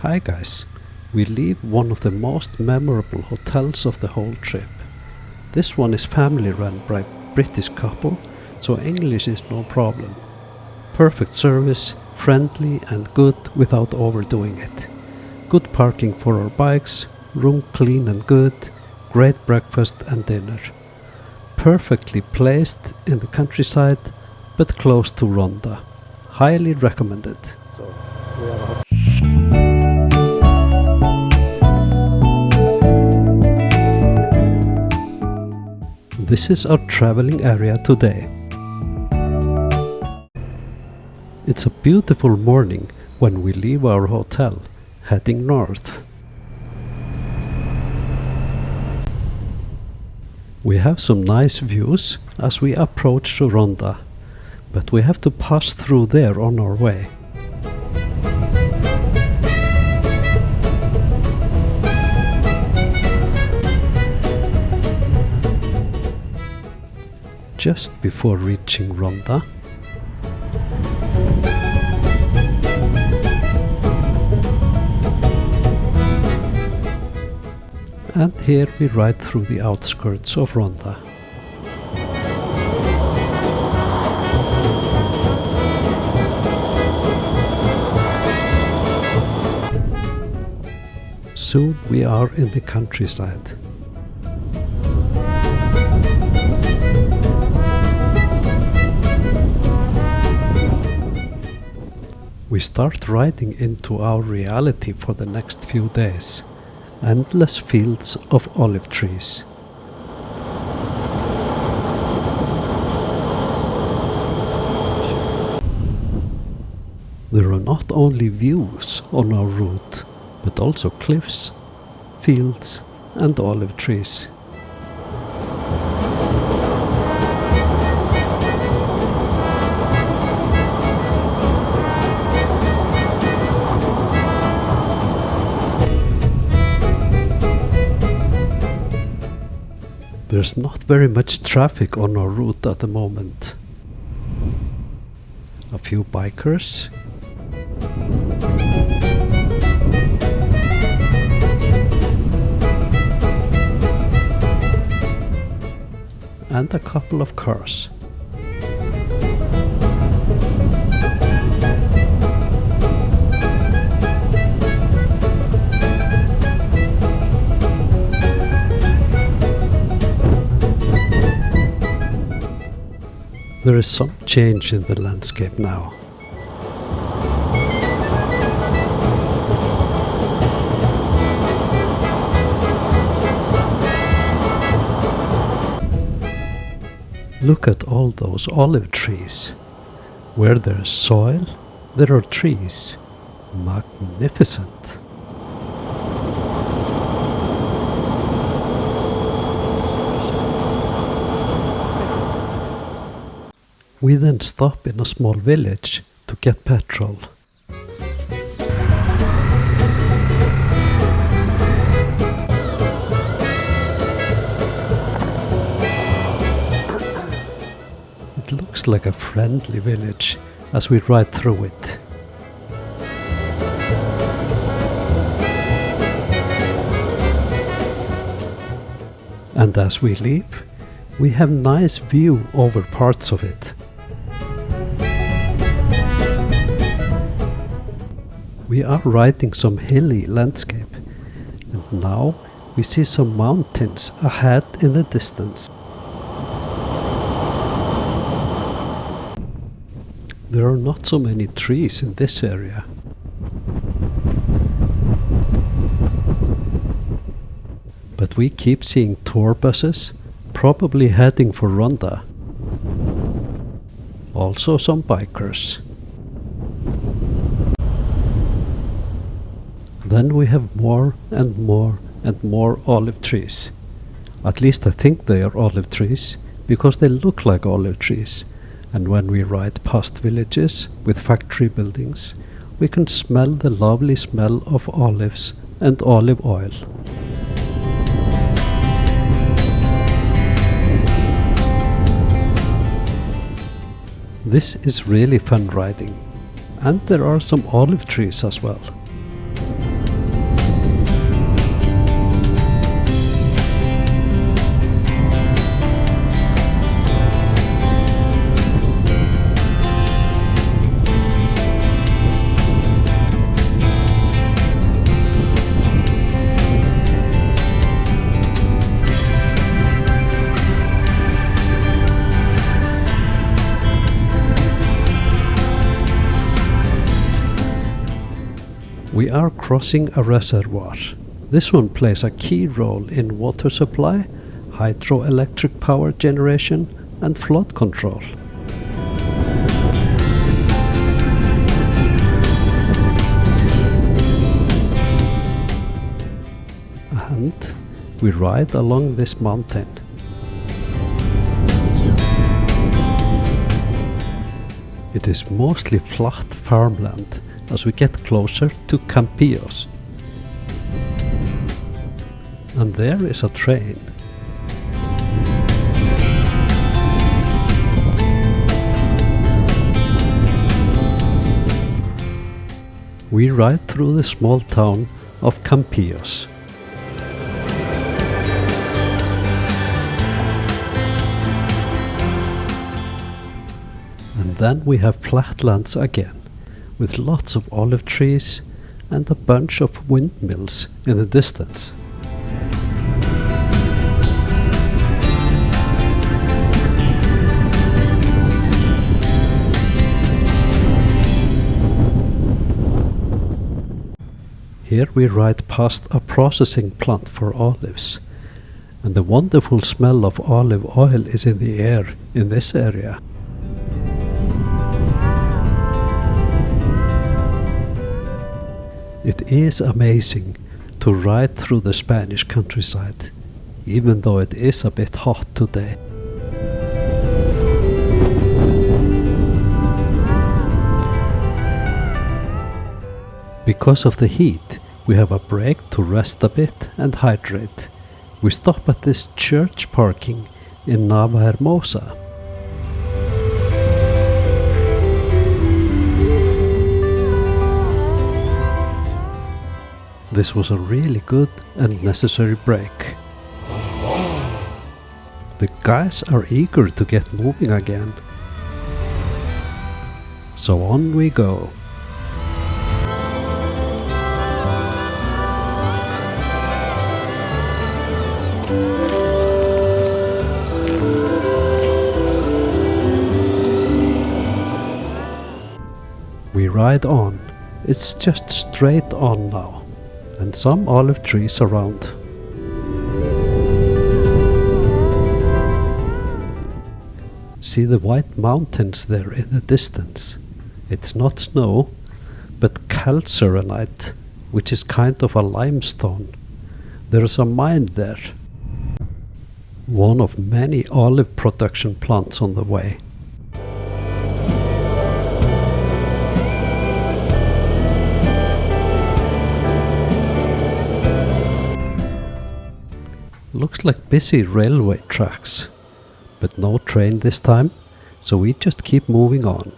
Hi guys, we leave one of the most memorable hotels of the whole trip. This one is family run by a British couple, so English is no problem. Perfect service, friendly and good without overdoing it. Good parking for our bikes, room clean and good, great breakfast and dinner. Perfectly placed in the countryside, but close to Ronda. Highly recommended. This is our traveling area today. It's a beautiful morning when we leave our hotel, heading north. We have some nice views as we approach Ronda, but we have to pass through there on our way. Just before reaching Ronda, and here we ride through the outskirts of Ronda. Soon we are in the countryside. We start riding into our reality for the next few days. Endless fields of olive trees. There are not only views on our route, but also cliffs, fields and olive trees. There's not very much traffic on our route at the moment. A few bikers. And a couple of cars. There is some change in the landscape now. Look at all those olive trees. Where there is soil, there are trees. Magnificent! We then stop in a small village to get petrol. It looks like a friendly village as we ride through it. And as we leave, we have nice view over parts of it. We are riding some hilly landscape, and now we see some mountains ahead in the distance. There are not so many trees in this area. But we keep seeing tour buses, probably heading for Ronda. Also some bikers. Then we have more and more and more olive trees. At least I think they are olive trees, because they look like olive trees. And when we ride past villages with factory buildings, we can smell the lovely smell of olives and olive oil. This is really fun riding, and there are some olive trees as well. We are crossing a reservoir. This one plays a key role in water supply, hydroelectric power generation and flood control. And we ride along this mountain. It is mostly flat farmland as we get closer to Campillos. And there is a train. We ride through the small town of Campillos. And then we have flatlands again, with lots of olive trees and a bunch of windmills in the distance. Here we ride past a processing plant for olives, and the wonderful smell of olive oil is in the air in this area. It is amazing to ride through the Spanish countryside, even though it is a bit hot today. Because of the heat, we have a break to rest a bit and hydrate. We stop at this church parking in Navahermosa. This was a really good and necessary break. The guys are eager to get moving again. So on we go. We ride on. It's just straight on now, and some olive trees around. See the white mountains there in the distance. It's not snow, but calceronite, which is kind of a limestone. There's a mine there. One of many olive production plants on the way. Looks like busy railway tracks, but no train this time, so we just keep moving on.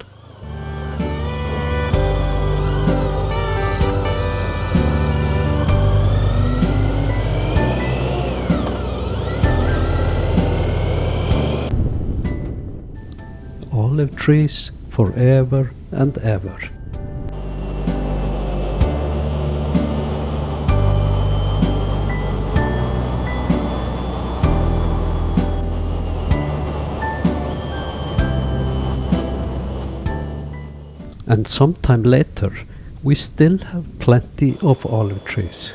Olive trees forever and ever. And sometime later, we still have plenty of olive trees.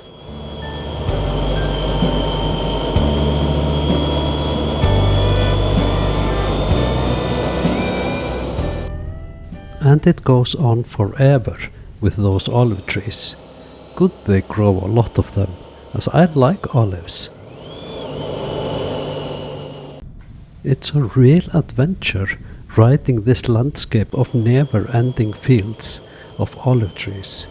And it goes on forever with those olive trees. Good they grow a lot of them, as I like olives. It's a real adventure riding this landscape of never-ending fields of olive trees.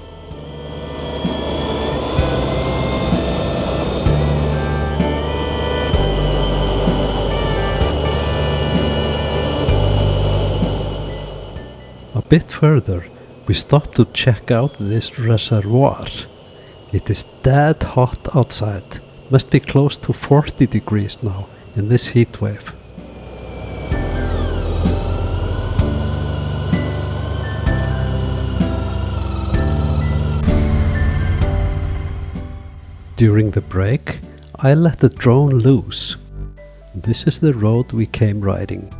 A bit further, we stop to check out this reservoir. It is dead hot outside, must be close to 40 degrees now in this heat wave. During the break, I let the drone loose. This is the road we came riding.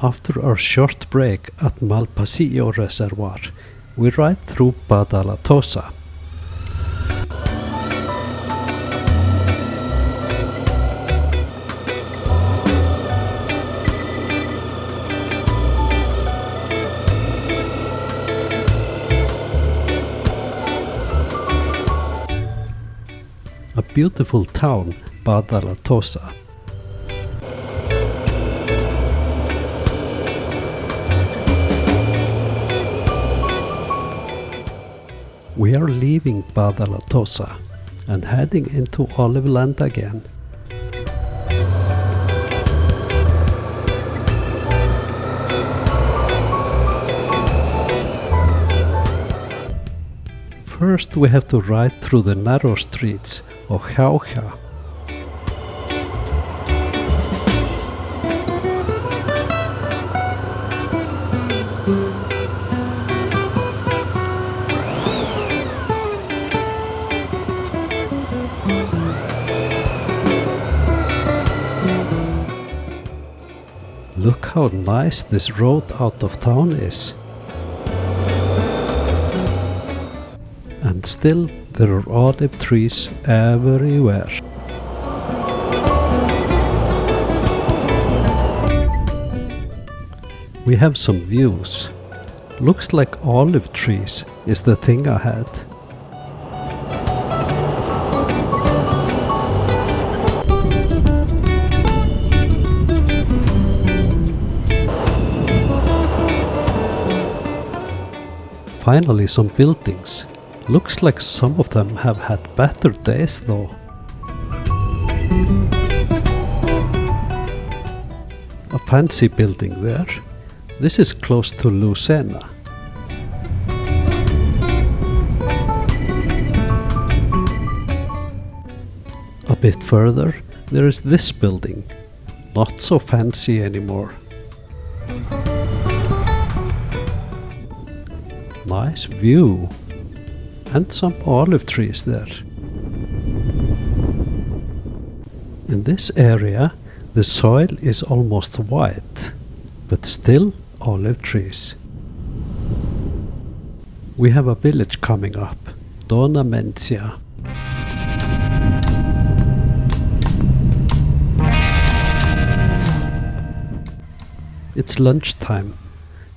After our short break at Malpasio Reservoir, we ride through Badalatosa. A beautiful town, Badalatosa. We are leaving Badalatosa and heading into olive land again. First we have to ride through the narrow streets of Jauja. Look how nice this road out of town is. And still there are olive trees everywhere. We have some views. Looks like olive trees is the thing ahead. Finally some buildings. Looks like some of them have had better days though. A fancy building there. This is close to Lucena. A bit further there is this building. Not so fancy anymore. Nice view, and some olive trees there. In this area the soil is almost white, but still olive trees. We have a village coming up, Dona Mencia. It's lunchtime,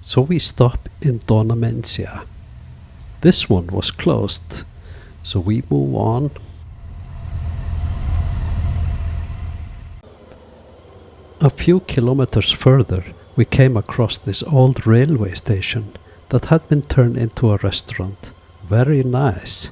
so we stop in Dona Mencia. This one was closed, so we move on. A few kilometers further, we came across this old railway station that had been turned into a restaurant. Very nice.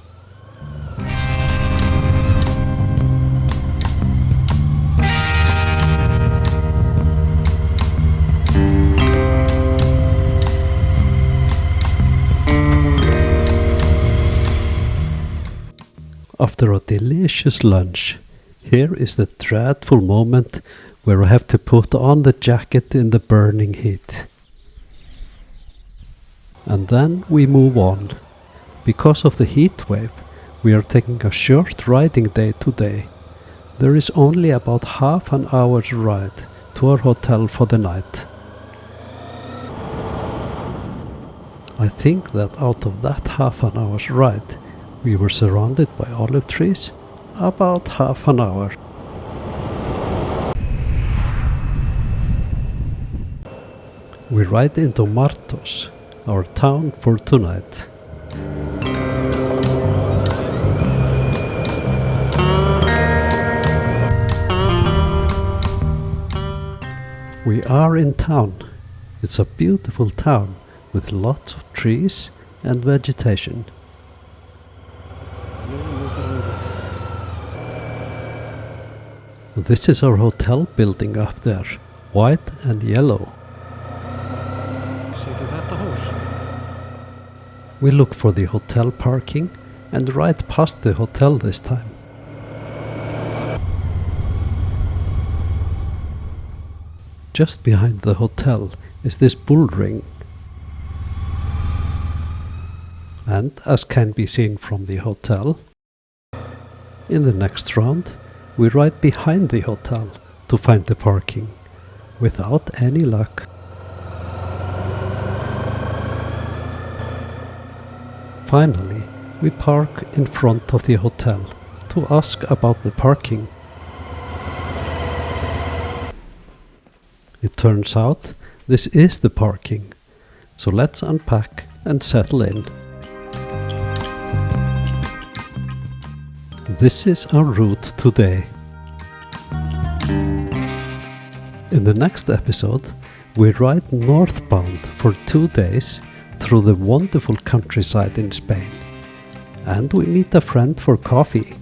After a delicious lunch, here is the dreadful moment where I have to put on the jacket in the burning heat. And then we move on. Because of the heat wave, we are taking a short riding day today. There is only about half an hour's ride to our hotel for the night. I think that out of that half an hour's ride, we were surrounded by olive trees about half an hour. We ride into Martos, our town for tonight. We are in town. It's a beautiful town with lots of trees and vegetation. This is our hotel building up there, white and yellow. We look for the hotel parking and ride past the hotel this time. Just behind the hotel is this bull ring. And as can be seen from the hotel, in the next round we ride behind the hotel to find the parking, without any luck. Finally, we park in front of the hotel to ask about the parking. It turns out this is the parking, so let's unpack and settle in. This is our route today. In the next episode, we ride northbound for 2 days through the wonderful countryside in Spain, and we meet a friend for coffee.